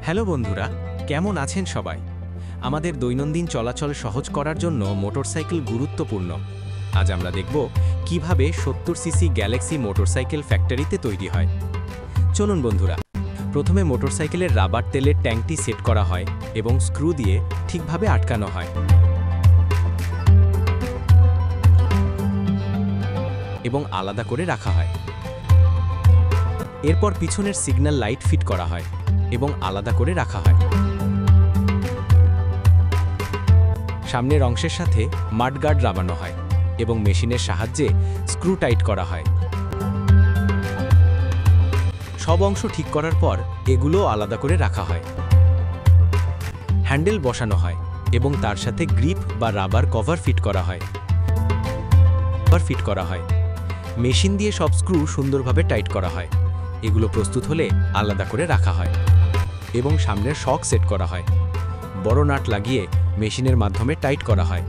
Hello বন্ধুরা, কেমন আছেন সবাই? আমাদের দৈনন্দিন চলাচল সহজ করার জন্য মোটরসাইকেল গুরুত্বপূর্ণ। আজ আমরা দেখব কিভাবে 70 সিসি গ্যালাক্সি মোটরসাইকেল ফ্যাক্টরিতে তৈরি হয়। চলুন বন্ধুরা, প্রথমে মোটরসাইকেলের রাবার তেলের ট্যাঙ্কটি সেট করা হয় এবং স্ক্রু দিয়ে ঠিকভাবে আটকানো হয় এবং আলাদা করে রাখা হয়। এরপর পিছনের সিগন্যাল লাইট ফিট করা হয় এবং আলাদা করে রাখা হয়। সামনের অংশের সাথে মাডগার্ড লাগানো হয় এবং মেশিনের সাহায্যে স্ক্রু টাইট করা হয়। সব অংশ ঠিক করার পর এগুলো আলাদা করে রাখা হয়। হ্যান্ডেল বসানো হয় এবং তার সাথে গ্রিপ বা রাবার কভার ফিট করা হয়। মেশিন দিয়ে সব স্ক্রু সুন্দরভাবে টাইট করা হয়। এগুলো প্রস্তুত হলে আলাদা করে রাখা হয় এবং সামনের শক সেট করা হয়। বড় নাট লাগিয়ে মেশিনের মাধ্যমে টাইট করা হয়।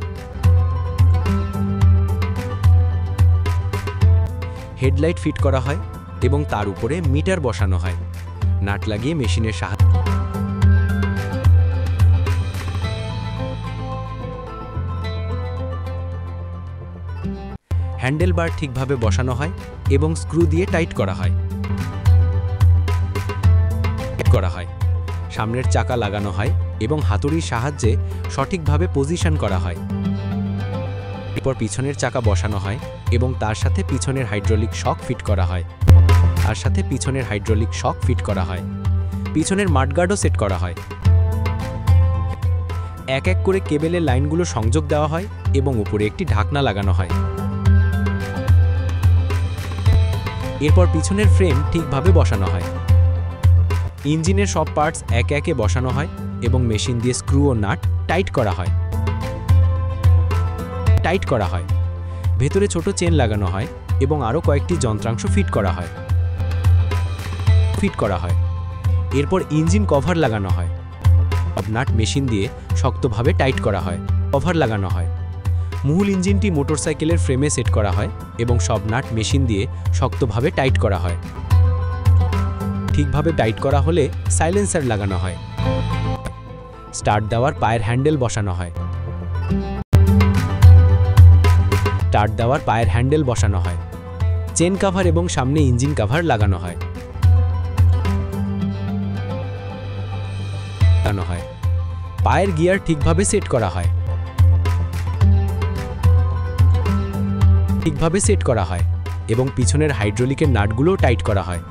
হেডলাইট ফিট করা হয় এবং তার উপরে মিটার বসানো হয়। নাট লাগিয়ে মেশিনের সাহায্যে হ্যান্ডেল বার ঠিকভাবে বসানো হয় এবং স্ক্রু দিয়ে টাইট করা হয়। সামনের চাকা লাগানো হয় এবং হাতুড়ির সাহায্যে সঠিকভাবে পজিশন করা হয়। এরপর পিছনের চাকা বসানো হয় এবং তার সাথে পিছনের হাইড্রোলিক শক ফিট করা হয়। পিছনের মাডগার্ডও সেট করা হয়। এক এক করে কেবেলের লাইনগুলো সংযোগ দেওয়া হয় এবং উপরে একটি ঢাকনা লাগানো হয়। এরপর পিছনের ফ্রেম ঠিকভাবে বসানো হয়। ইঞ্জিনের সব পার্টস একে একে বসানো হয় এবং মেশিন দিয়ে স্ক্রু ও নাট টাইট করা হয়। ভেতরে ছোট চেন লাগানো হয় এবং আরও কয়েকটি যন্ত্রাংশ ফিট করা হয়। এরপর ইঞ্জিন কভার লাগানো হয়। সব নাট মেশিন দিয়ে শক্তভাবে টাইট করা হয়। মূল ইঞ্জিনটি মোটরসাইকেলের ফ্রেমে সেট করা হয় এবং সব নাট মেশিন দিয়ে শক্তভাবে টাইট করা হয়। ঠিকভাবে টাইট করা হলে সাইলেন্সার লাগানো হয়। স্টার্ট দেওয়ার পায়ের হ্যান্ডেল বসানো হয়। চেন কাভার এবং সামনে ইঞ্জিন কাভার লাগানো হয়। পায়ের গিয়ার ঠিকভাবে সেট করা হয় এবং পিছনের হাইড্রোলিকের নাটগুলো টাইট করা হয়।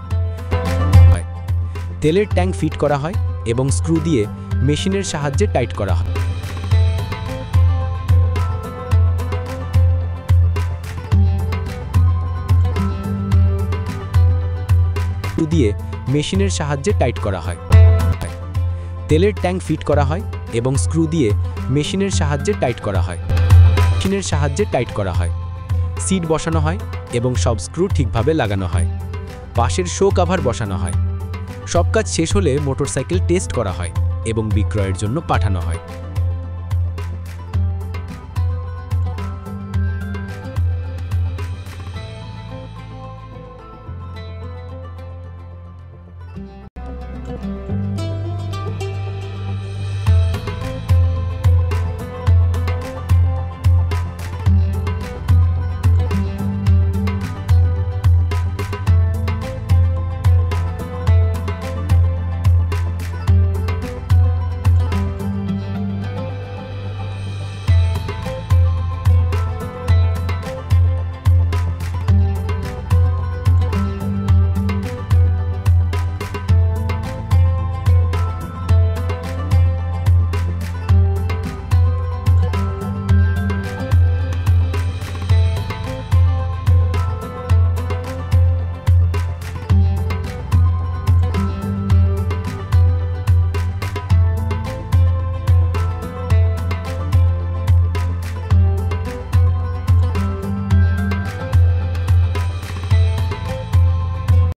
তেলের ট্যাঙ্ক ফিট করা হয় এবং স্ক্রু দিয়ে মেশিনের সাহায্যে টাইট করা হয়। তেলের ট্যাঙ্ক ফিট করা হয় এবং স্ক্রু দিয়ে মেশিনের সাহায্যে টাইট করা হয়। সিট বসানো হয় এবং সব স্ক্রু ঠিকভাবে লাগানো হয়। পাশের শো কাভার বসানো হয়। সব কাজ শেষ হলে মোটরসাইকেল টেস্ট করা হয় এবং বিক্রয়ের জন্য পাঠানো হয়।